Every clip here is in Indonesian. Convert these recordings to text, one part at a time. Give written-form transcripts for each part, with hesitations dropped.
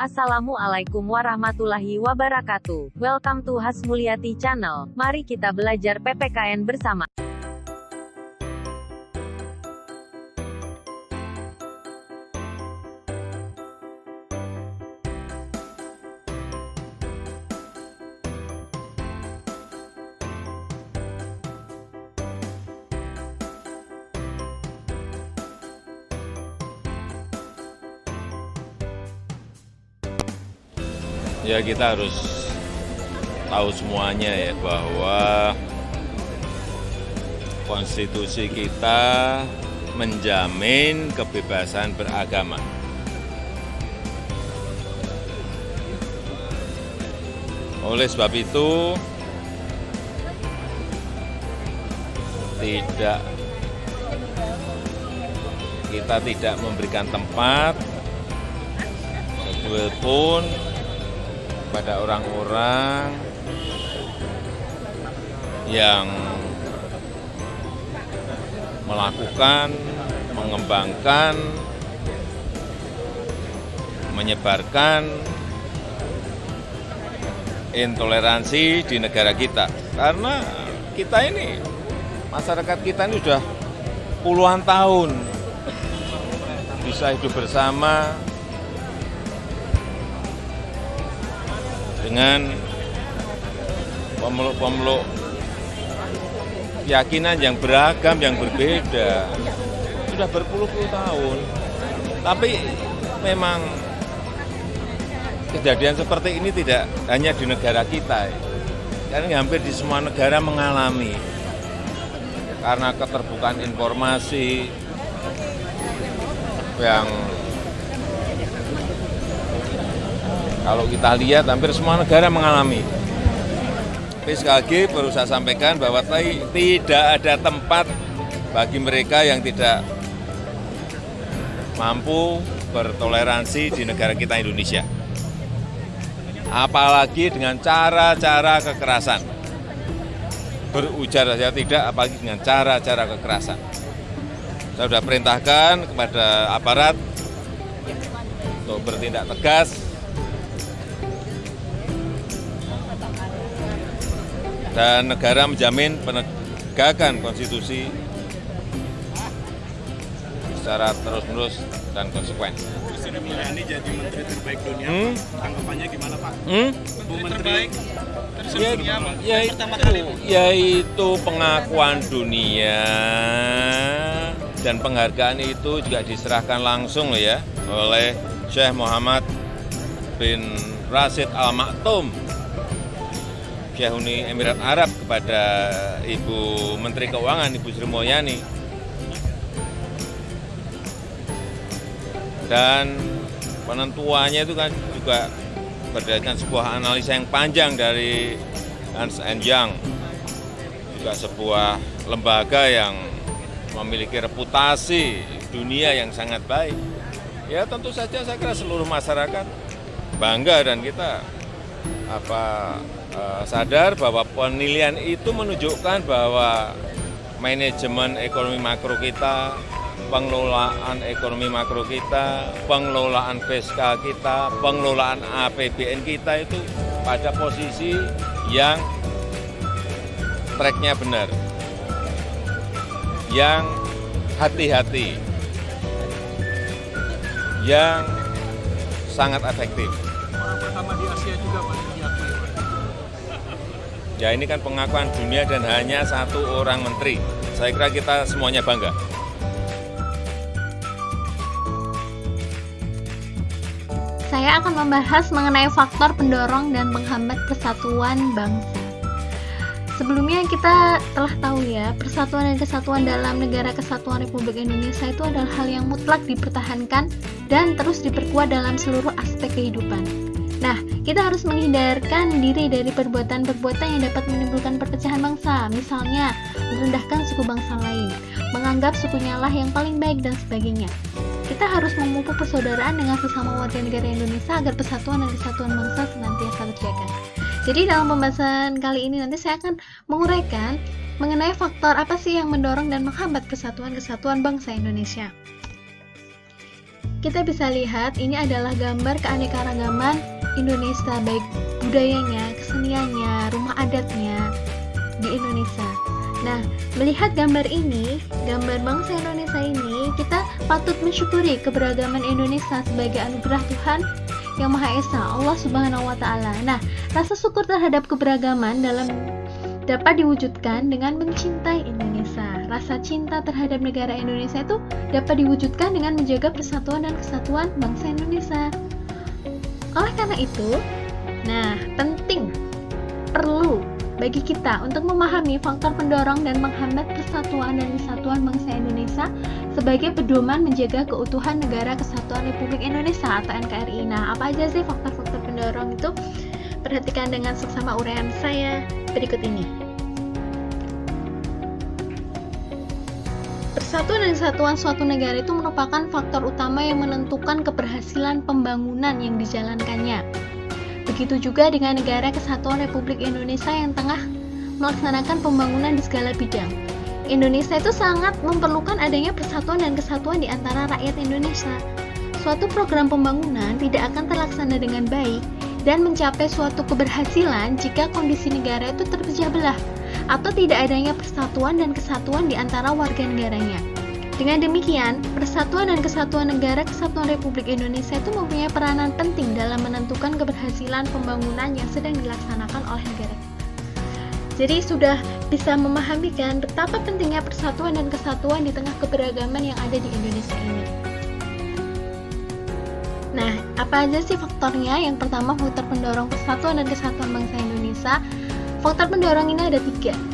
Assalamualaikum warahmatullahi wabarakatuh. Welcome to Hasmulyati Channel. Mari kita belajar PPKN bersama. Ya, kita harus tahu semuanya ya bahwa konstitusi kita menjamin kebebasan beragama. Oleh sebab itu, kita tidak memberikan tempat sedikit pun pada orang-orang yang melakukan, mengembangkan, menyebarkan intoleransi di negara kita. Karena kita ini, masyarakat kita ini sudah puluhan tahun bisa hidup bersama dengan pemeluk-pemeluk keyakinan yang beragam, yang berbeda, sudah berpuluh-puluh tahun. Tapi memang kejadian seperti ini tidak hanya di negara kita, karena hampir di semua negara mengalami. Karena keterbukaan informasi yang kalau kita lihat hampir semua negara mengalami. Tapi sekali lagi perlu saya sampaikan bahwa tidak ada tempat bagi mereka yang tidak mampu bertoleransi di negara kita Indonesia. Apalagi dengan cara-cara kekerasan. Berujar saja tidak, apalagi dengan cara-cara kekerasan. Saya sudah perintahkan kepada aparat untuk bertindak tegas dan negara menjamin penegakan konstitusi secara terus-menerus dan konsekuen. Sri Mulyani jadi menteri terbaik dunia, tanggapannya gimana Pak? Menteri terbaik yaitu pengakuan dunia dan penghargaan itu juga diserahkan langsung ya oleh Syekh Muhammad bin Rashid Al Maktoum, Syekh Uni Emirat Arab, kepada Ibu Menteri Keuangan, Ibu Sri Mulyani. Dan penentuannya itu kan juga berdasarkan sebuah analisa yang panjang dari Ernst & Young, juga sebuah lembaga yang memiliki reputasi dunia yang sangat baik. Ya tentu saja saya kira seluruh masyarakat bangga dan kita sadar bahwa penilaian itu menunjukkan bahwa manajemen ekonomi makro kita, pengelolaan ekonomi makro kita, pengelolaan fiskal kita, pengelolaan APBN kita itu pada posisi yang tracknya benar, yang hati-hati, yang sangat efektif. orang pertama di Asia juga Pak diakui. Ya ini kan pengakuan dunia dan hanya satu orang menteri. Saya kira kita semuanya bangga. Saya akan membahas mengenai faktor pendorong dan penghambat persatuan bangsa. Sebelumnya kita telah tahu ya, persatuan dan kesatuan dalam Negara Kesatuan Republik Indonesia itu adalah hal yang mutlak dipertahankan dan terus diperkuat dalam seluruh aspek kehidupan. Nah, kita harus menghindarkan diri dari perbuatan-perbuatan yang dapat menimbulkan perpecahan bangsa, misalnya merendahkan suku bangsa lain, menganggap sukunya lah yang paling baik, dan sebagainya. Kita harus memupuk persaudaraan dengan sesama warga negara Indonesia agar persatuan dan kesatuan bangsa senantiasa terjaga. Jadi dalam pembahasan kali ini nanti saya akan menguraikan mengenai faktor apa sih yang mendorong dan menghambat kesatuan bangsa Indonesia. kita bisa lihat ini adalah gambar keanekaragaman Indonesia, baik budayanya, keseniannya, rumah adatnya di Indonesia. Nah, melihat gambar ini, gambar bangsa Indonesia ini, kita patut mensyukuri keberagaman Indonesia sebagai anugerah Tuhan Yang Maha Esa, Allah Subhanahu wa Ta'ala. Nah, rasa syukur terhadap keberagaman dapat diwujudkan dengan mencintai Indonesia. Rasa cinta terhadap negara Indonesia itu dapat diwujudkan dengan menjaga persatuan dan kesatuan bangsa Indonesia. Oleh karena itu, penting, perlu bagi kita untuk memahami faktor pendorong dan menghambat persatuan dan kesatuan bangsa Indonesia sebagai pedoman menjaga keutuhan Negara Kesatuan Republik Indonesia atau NKRI. Nah, apa aja sih faktor-faktor pendorong itu? Perhatikan dengan seksama uraian saya berikut ini. Persatuan dan kesatuan suatu negara itu merupakan faktor utama yang menentukan keberhasilan pembangunan yang dijalankannya. Begitu juga dengan Negara Kesatuan Republik Indonesia yang tengah melaksanakan pembangunan di segala bidang. Indonesia itu sangat memerlukan adanya persatuan dan kesatuan di antara rakyat Indonesia. Suatu program pembangunan tidak akan terlaksana dengan baik dan mencapai suatu keberhasilan jika kondisi negara itu terpecah belah atau tidak adanya persatuan dan kesatuan di antara warga negaranya. Dengan demikian, persatuan dan kesatuan Negara Kesatuan Republik Indonesia itu mempunyai peranan penting dalam menentukan keberhasilan pembangunan yang sedang dilaksanakan oleh negara. Jadi sudah bisa memahami kan betapa pentingnya persatuan dan kesatuan di tengah keberagaman yang ada di Indonesia ini. Nah, apa aja sih faktornya? Yang pertama, faktor pendorong persatuan dan kesatuan bangsa Indonesia. Faktor pendorong ini ada 3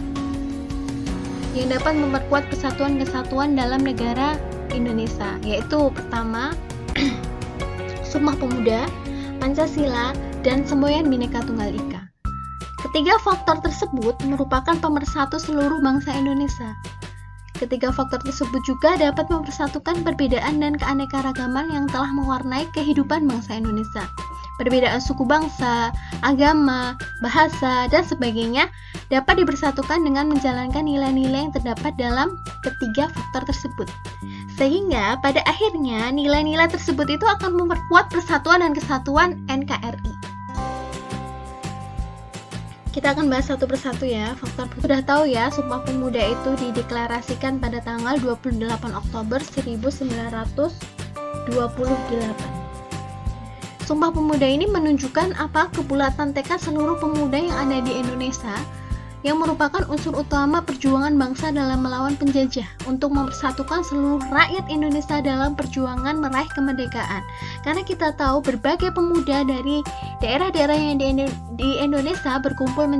yang dapat memperkuat persatuan kesatuan dalam negara Indonesia, yaitu pertama, Sumpah Pemuda, Pancasila, dan semboyan Bhinneka Tunggal Ika. Ketiga faktor tersebut merupakan pemersatu seluruh bangsa Indonesia. Ketiga faktor tersebut juga dapat mempersatukan perbedaan dan keanekaragaman yang telah mewarnai kehidupan bangsa Indonesia. Perbedaan suku bangsa, agama, bahasa, dan sebagainya dapat dipersatukan dengan menjalankan nilai-nilai yang terdapat dalam ketiga faktor tersebut. Sehingga pada akhirnya nilai-nilai tersebut itu akan memperkuat persatuan dan kesatuan NKRI. Kita akan bahas satu persatu ya. Faktor sudah tahu ya, Sumpah Pemuda itu dideklarasikan pada tanggal 28 Oktober 1928. Sumpah Pemuda ini menunjukkan kebulatan tekad seluruh pemuda yang ada di Indonesia yang merupakan unsur utama perjuangan bangsa dalam melawan penjajah untuk mempersatukan seluruh rakyat Indonesia dalam perjuangan meraih kemerdekaan. Karena kita tahu berbagai pemuda dari daerah-daerah yang di Indonesia berkumpul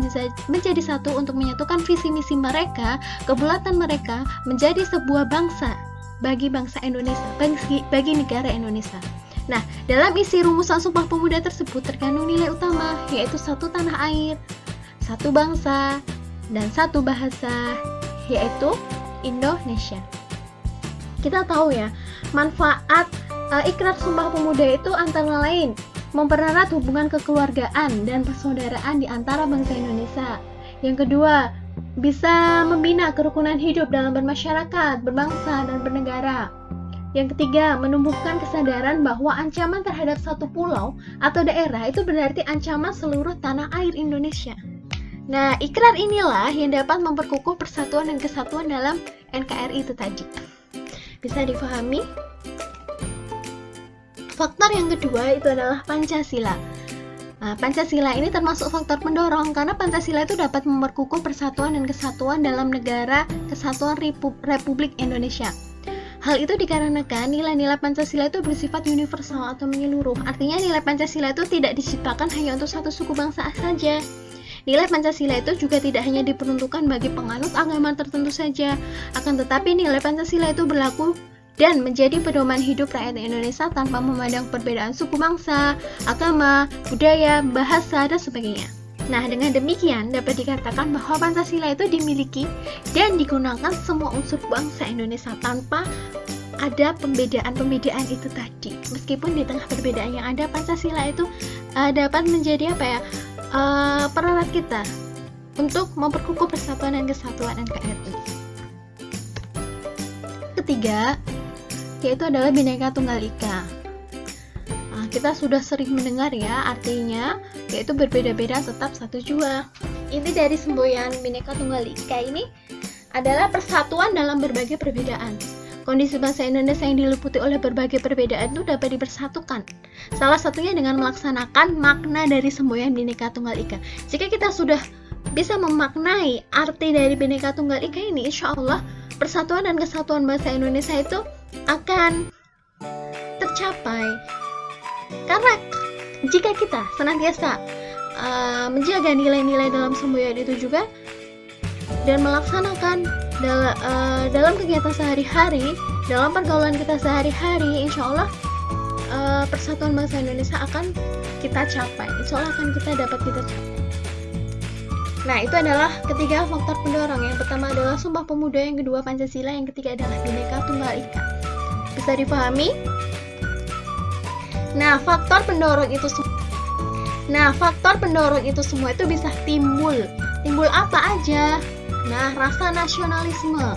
menjadi satu untuk menyatukan visi misi mereka, kebulatan mereka menjadi sebuah bangsa bagi bangsa Indonesia, bagi negara Indonesia. Nah, dalam isi rumusan Sumpah Pemuda tersebut terkandung nilai utama, yaitu satu tanah air, satu bangsa, dan satu bahasa, yaitu Indonesia. Kita tahu ya, manfaat ikrar Sumpah Pemuda itu antara lain mempererat hubungan kekeluargaan dan persaudaraan di antara bangsa Indonesia. Yang kedua, bisa membina kerukunan hidup dalam bermasyarakat, berbangsa, dan bernegara. Yang ketiga, menumbuhkan kesadaran bahwa ancaman terhadap satu pulau atau daerah itu berarti ancaman seluruh tanah air Indonesia. Nah, ikrar inilah yang dapat memperkukuh persatuan dan kesatuan dalam NKRI itu tadi. Bisa difahami? Faktor yang kedua itu adalah Pancasila. Nah, Pancasila ini termasuk faktor pendorong karena Pancasila itu dapat memperkukuh persatuan dan kesatuan dalam Negara Kesatuan Republik Indonesia. Hal itu dikarenakan nilai-nilai Pancasila itu bersifat universal atau menyeluruh. Artinya nilai Pancasila itu tidak diciptakan hanya untuk satu suku bangsa saja. Nilai Pancasila itu juga tidak hanya diperuntukkan bagi penganut agama tertentu saja. Akan tetapi nilai Pancasila itu berlaku dan menjadi pedoman hidup rakyat Indonesia tanpa memandang perbedaan suku bangsa, agama, budaya, bahasa, dan sebagainya. Nah, dengan demikian dapat dikatakan bahwa Pancasila itu dimiliki dan digunakan semua unsur bangsa Indonesia tanpa ada pembedaan-pembedaan itu tadi. Meskipun di tengah perbedaan yang ada, Pancasila itu dapat menjadi pererat kita untuk memperkukuh persatuan dan kesatuan NKRI. Ketiga, yaitu adalah Bhinneka Tunggal Ika. Nah, kita sudah sering mendengar ya artinya, yaitu berbeda-beda tetap satu jua. Inti dari semboyan Bhinneka Tunggal Ika ini adalah persatuan dalam berbagai perbedaan. Kondisi bangsa Indonesia yang diliputi oleh berbagai perbedaan itu dapat dipersatukan. Salah satunya dengan melaksanakan makna dari semboyan Bhinneka Tunggal Ika. Jika kita sudah bisa memaknai arti dari Bhinneka Tunggal Ika ini, insya Allah persatuan dan kesatuan bangsa Indonesia itu akan tercapai. Karena jika kita senantiasa menjaga nilai-nilai dalam semboyan itu juga dan melaksanakan dalam kegiatan sehari-hari, dalam pergaulan kita sehari-hari, insya Allah persatuan bangsa Indonesia akan kita capai. Insya Allah akan kita capai. Nah, itu adalah ketiga faktor pendorong. Yang pertama adalah Sumpah Pemuda, yang kedua Pancasila, yang ketiga adalah Bhinneka Tunggal Ika. Bisa dipahami? Nah, faktor pendorong itu semua itu bisa timbul. Timbul apa aja? Nah, rasa nasionalisme,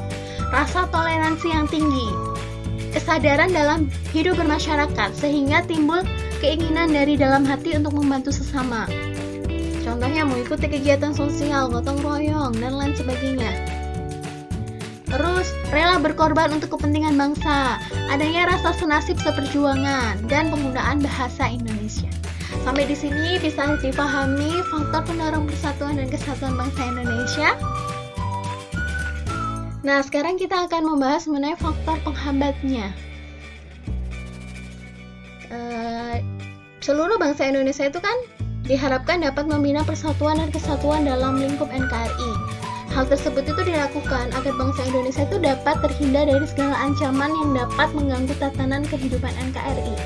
rasa toleransi yang tinggi, kesadaran dalam hidup bermasyarakat, sehingga timbul keinginan dari dalam hati untuk membantu sesama. Contohnya mengikuti kegiatan sosial, gotong royong, dan lain sebagainya. Terus, rela berkorban untuk kepentingan bangsa, adanya rasa senasib seperjuangan, dan penggunaan bahasa Indonesia. Sampai di sini bisa dipahami faktor pendorong persatuan dan kesatuan bangsa Indonesia. Nah, sekarang kita akan membahas mengenai faktor penghambatnya. Seluruh bangsa Indonesia itu kan diharapkan dapat membina persatuan dan kesatuan dalam lingkup NKRI. Hal tersebut itu dilakukan agar bangsa Indonesia itu dapat terhindar dari segala ancaman yang dapat mengganggu tatanan kehidupan NKRI.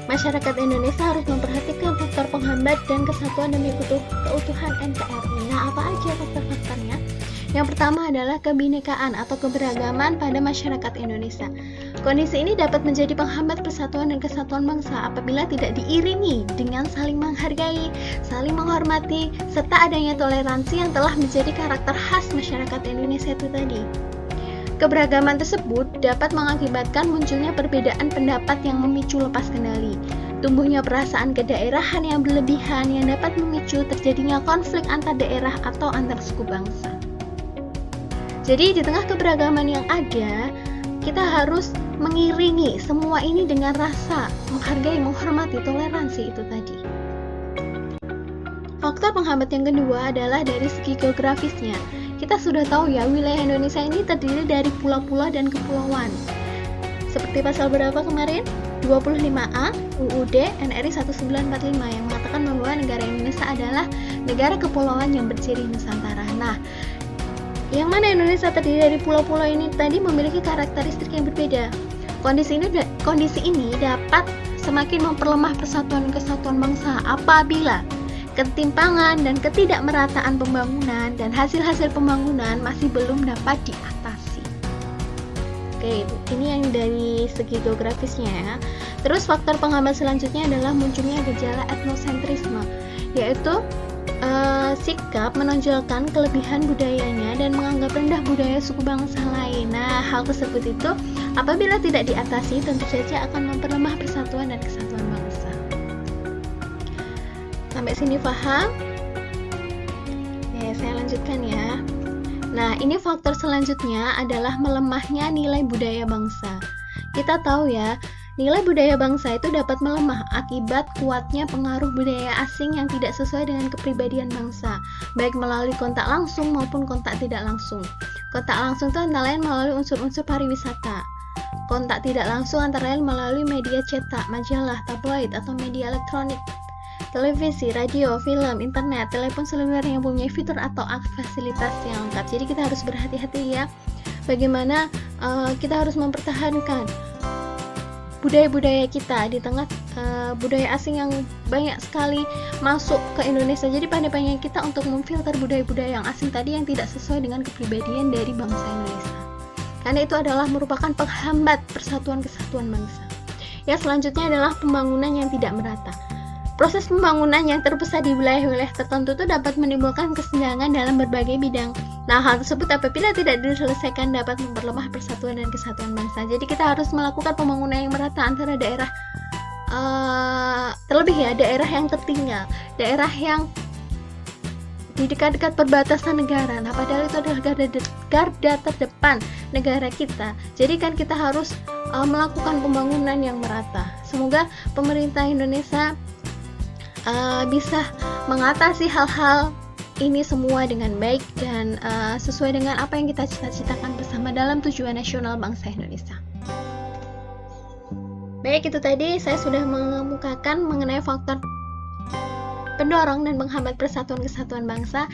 Masyarakat Indonesia harus memperhatikan faktor penghambat dan kesatuan demi keutuhan NKRI. Nah, apa aja faktor-faktornya? Yang pertama adalah kebinekaan atau keberagaman pada masyarakat Indonesia. Kondisi ini dapat menjadi penghambat persatuan dan kesatuan bangsa apabila tidak diiringi dengan saling menghargai, saling menghormati, serta adanya toleransi yang telah menjadi karakter khas masyarakat Indonesia itu tadi. Keberagaman tersebut dapat mengakibatkan munculnya perbedaan pendapat yang memicu lepas kendali, tumbuhnya perasaan kedaerahan yang berlebihan yang dapat memicu terjadinya konflik antar daerah atau antar suku bangsa. Jadi di tengah keberagaman yang ada, kita harus mengiringi semua ini dengan rasa menghargai, menghormati, toleransi itu tadi. Faktor penghambat yang kedua adalah dari segi geografisnya. Kita sudah tahu ya, wilayah Indonesia ini terdiri dari pulau-pulau dan kepulauan. Seperti pasal berapa kemarin? 25A UUD NRI 1945 yang mengatakan bahwa negara Indonesia adalah negara kepulauan yang berciri Nusantara. Nah, yang mana Indonesia terdiri dari pulau-pulau ini tadi memiliki karakteristik yang berbeda. Kondisi ini dapat semakin memperlemah persatuan dan kesatuan bangsa apabila ketimpangan dan ketidakmerataan pembangunan dan hasil-hasil pembangunan masih belum dapat diatasi. Oke, ini yang dari segi geografisnya ya. Terus faktor penghambat selanjutnya adalah munculnya gejala etnosentrisme, yaitu sikap menonjolkan kelebihan budayanya dan menganggap rendah budaya suku bangsa lain. Nah, hal tersebut itu apabila tidak diatasi tentu saja akan memperlemah persatuan dan kesatuan bangsa. Sampai sini paham? Ya, saya lanjutkan ya. Nah, ini faktor selanjutnya adalah melemahnya nilai budaya bangsa. Kita tahu ya, nilai budaya bangsa itu dapat melemah akibat kuatnya pengaruh budaya asing yang tidak sesuai dengan kepribadian bangsa, baik melalui kontak langsung maupun kontak tidak langsung. Kontak langsung itu antara lain melalui unsur-unsur pariwisata. Kontak tidak langsung antara lain melalui media cetak, majalah, tabloid, atau media elektronik, televisi, radio, film, internet, telepon seluler yang mempunyai fitur atau fasilitas yang lengkap. Jadi kita harus berhati-hati ya, bagaimana kita harus mempertahankan budaya-budaya kita di tengah budaya asing yang banyak sekali masuk ke Indonesia. Jadi pandai-pandainya kita untuk memfilter budaya-budaya yang asing tadi yang tidak sesuai dengan kepribadian dari bangsa Indonesia. Karena itu adalah merupakan penghambat persatuan kesatuan bangsa. Ya, selanjutnya adalah pembangunan yang tidak merata. proses pembangunan yang terpusat di wilayah-wilayah tertentu itu dapat menimbulkan kesenjangan dalam berbagai bidang. Nah, hal tersebut apabila tidak diselesaikan dapat memperlemah persatuan dan kesatuan bangsa. Jadi kita harus melakukan pembangunan yang merata antara daerah terlebih ya daerah yang tertinggal, daerah yang di dekat-dekat perbatasan negara. Nah, padahal itu adalah garda terdepan negara kita. Jadi kan kita harus melakukan pembangunan yang merata. Semoga pemerintah Indonesia bisa mengatasi hal-hal ini semua dengan baik dan sesuai dengan apa yang kita cita-citakan bersama dalam tujuan nasional bangsa Indonesia. Baik, itu tadi saya sudah mengemukakan mengenai faktor pendorong dan menghambat persatuan kesatuan bangsa.